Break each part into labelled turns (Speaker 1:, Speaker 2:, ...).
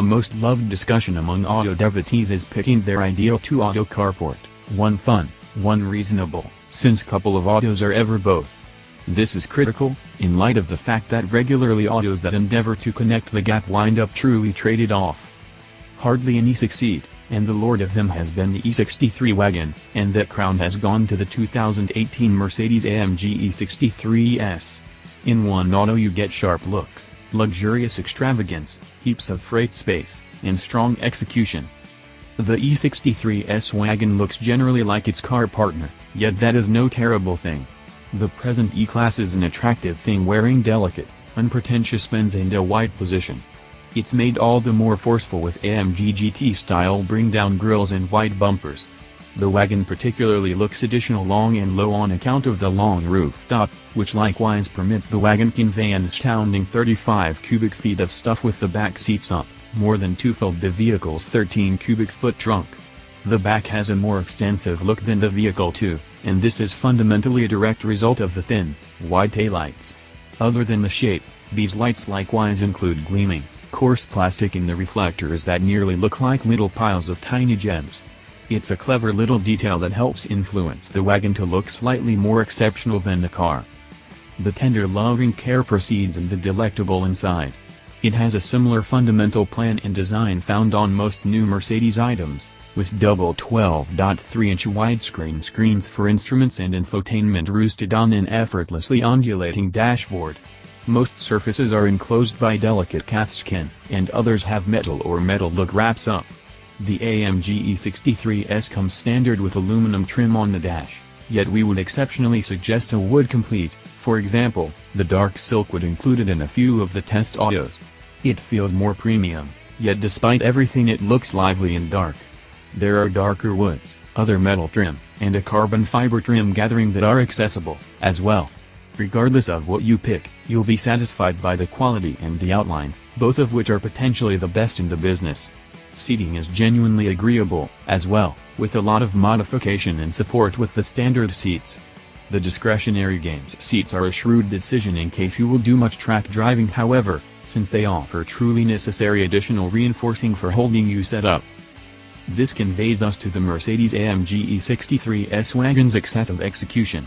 Speaker 1: A most loved discussion among auto devotees is picking their ideal two-auto carport, one fun, one reasonable, since couple of autos are ever both. This is critical, in light of the fact that regularly autos that endeavor to connect the gap wind up truly traded off. Hardly any succeed, and the lord of them has been the E63 Wagon, and that crown has gone to the 2018 Mercedes-AMG E63s. In one auto you get sharp looks, luxurious extravagance, heaps of freight space, and strong execution. The E63's Wagon looks generally like its car partner, yet that is no terrible thing. The present E-Class is an attractive thing wearing delicate, unpretentious bends and a wide position. It's made all the more forceful with AMG GT-style bring-down grills and wide bumpers. The Wagon particularly looks additional long and low on account of the long rooftop, which likewise permits the wagon convey an astounding 35 cubic feet of stuff with the back seats up, more than twofold the vehicle's 13 cubic foot trunk. The back has a more extensive look than the vehicle too, and this is fundamentally a direct result of the thin, wide taillights. Other than the shape, these lights likewise include gleaming, coarse plastic in the reflectors that nearly look like little piles of tiny gems. It's a clever little detail that helps influence the Wagon to look slightly more exceptional than the car. The tender loving care proceeds in the delectable inside. It has a similar fundamental plan and design found on most new Mercedes items, with double 12.3-inch widescreen screens for instruments and infotainment roosted on an effortlessly undulating dashboard. Most surfaces are enclosed by delicate calfskin, and others have metal or metal look wraps up. The AMG E63s comes standard with aluminum trim on the dash, yet we would exceptionally suggest a wood complete, for example, the dark silk wood included in a few of the test autos. It feels more premium, yet despite everything it looks lively and dark. There are darker woods, other metal trim, and a carbon fiber trim gathering that are accessible, as well. Regardless of what you pick, you'll be satisfied by the quality and the outline, both of which are potentially the best in the business. Seating is genuinely agreeable, as well, with a lot of modification and support with the standard seats. The discretionary games seats are a shrewd decision in case you will do much track driving, however, since they offer truly necessary additional reinforcing for holding you set up. This conveys us to the Mercedes-AMG E63s Wagon's excessive execution.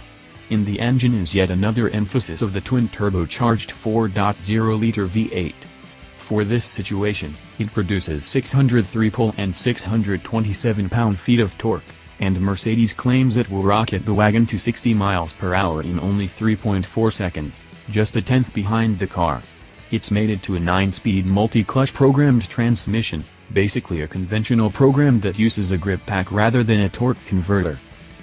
Speaker 1: In the engine is yet another emphasis of the twin-turbocharged 4.0-liter V8. For this situation, it produces 603 pole and 627 pound-feet of torque, and Mercedes claims it will rocket the Wagon to 60 miles per hour in only 3.4 seconds, just a tenth behind the car. It's mated to a 9-speed multi-clutch programmed transmission, basically a conventional program that uses a grip pack rather than a torque converter.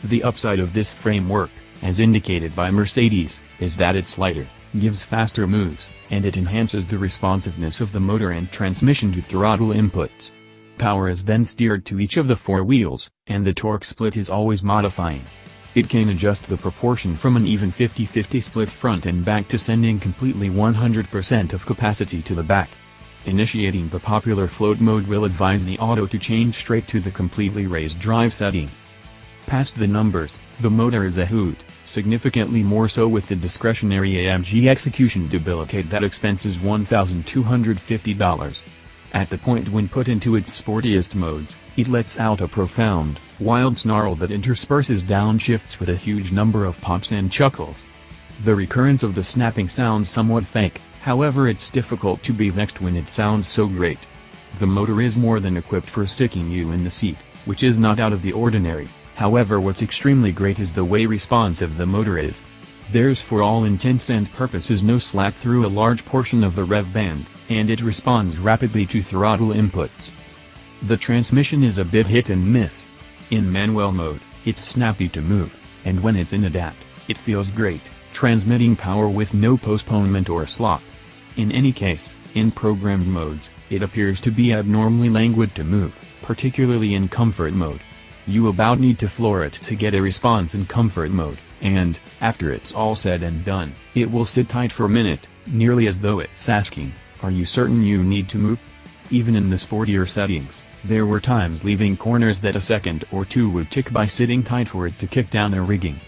Speaker 1: The upside of this framework, as indicated by Mercedes, is that it's lighter, gives faster moves, and it enhances the responsiveness of the motor and transmission to throttle inputs. Power is then steered to each of the four wheels, and the torque split is always modifying. It can adjust the proportion from an even 50-50 split front and back to sending completely 100% of capacity to the back. Initiating the popular float mode will advise the auto to change straight to the completely raised drive setting. Past the numbers, the motor is a hoot, significantly more so with the discretionary AMG execution debilitate that expenses $1,250. At the point when put into its sportiest modes, it lets out a profound, wild snarl that intersperses downshifts with a huge number of pops and chuckles. The recurrence of the snapping sounds somewhat fake, however it's difficult to be vexed when it sounds so great. The motor is more than equipped for sticking you in the seat, which is not out of the ordinary. However, what's extremely great is the way responsive the motor is. There's for all intents and purposes no slack through a large portion of the rev band, and it responds rapidly to throttle inputs. The transmission is a bit hit and miss. In manual mode, it's snappy to move, and when it's in adapt, it feels great, transmitting power with no postponement or slop. In any case, in programmed modes, it appears to be abnormally languid to move, particularly in comfort mode. You about need to floor it to get a response in comfort mode, and, after it's all said and done, it will sit tight for a minute, nearly as though it's asking, "Are you certain you need to move?" Even in the sportier settings, there were times leaving corners that a second or two would tick by sitting tight for it to kick down a rigging.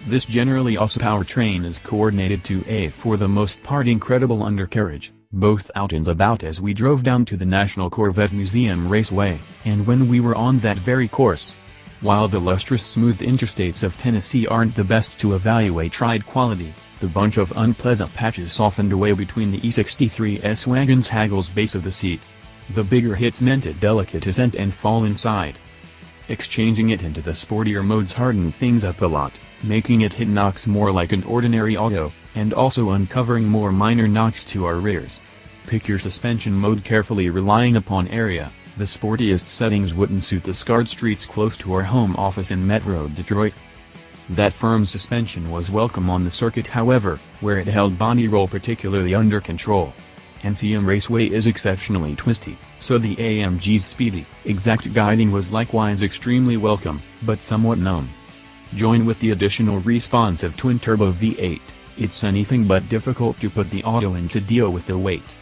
Speaker 1: This generally also powertrain is coordinated to a for the most part incredible undercarriage, both out and about as we drove down to the National Corvette Museum Raceway, and when we were on that very course. While the lustrous smooth interstates of Tennessee aren't the best to evaluate ride quality, the bunch of unpleasant patches softened away between the E63's wagon's haggles base of the seat. The bigger hits meant a delicate ascent and fall inside. Exchanging it into the sportier modes hardened things up a lot, making it hit knocks more like an ordinary auto, and also uncovering more minor knocks to our rears. Pick your suspension mode carefully, relying upon area. The sportiest settings wouldn't suit the scarred streets close to our home office in Metro Detroit. That firm suspension was welcome on the circuit, however, where it held body roll particularly under control. NCM Raceway is exceptionally twisty, so the AMG's speedy, exact guiding was likewise extremely welcome, but somewhat numb. Join with the additional responsive twin-turbo V8, it's anything but difficult to put the auto in to deal with the weight.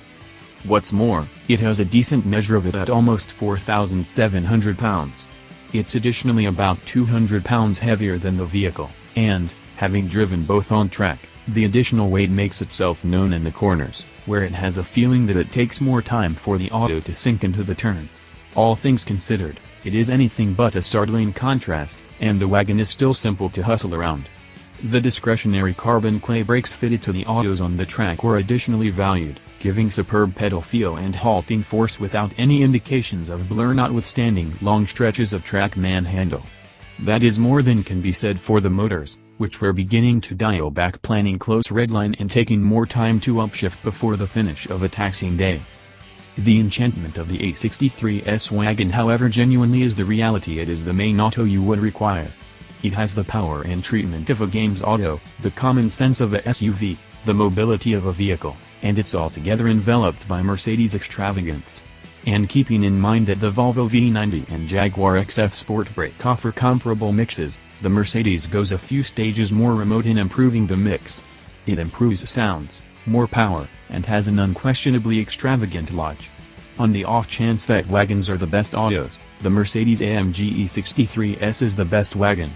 Speaker 1: What's more, it has a decent measure of it at almost 4,700 pounds. It's additionally about 200 pounds heavier than the vehicle, and, having driven both on track, the additional weight makes itself known in the corners, where it has a feeling that it takes more time for the auto to sink into the turn. All things considered, it is anything but a startling contrast, and the wagon is still simple to hustle around. The discretionary carbon clay brakes fitted to the autos on the track were additionally valued, giving superb pedal feel and halting force without any indications of blur notwithstanding long stretches of track manhandle. That is more than can be said for the motors, which were beginning to dial back, planning close redline and taking more time to upshift before the finish of a taxing day. The enchantment of the A63's wagon, however, genuinely is the reality. It is the main auto you would require. It has the power and treatment of a games auto, the common sense of a SUV, the mobility of a vehicle, and it's altogether enveloped by Mercedes extravagance. And keeping in mind that the Volvo V90 and Jaguar XF Sport Brake offer comparable mixes, the Mercedes goes a few stages more remote in improving the mix. It improves sounds, more power, and has an unquestionably extravagant lodge. On the off chance that wagons are the best autos, the Mercedes-AMG E63S is the best wagon.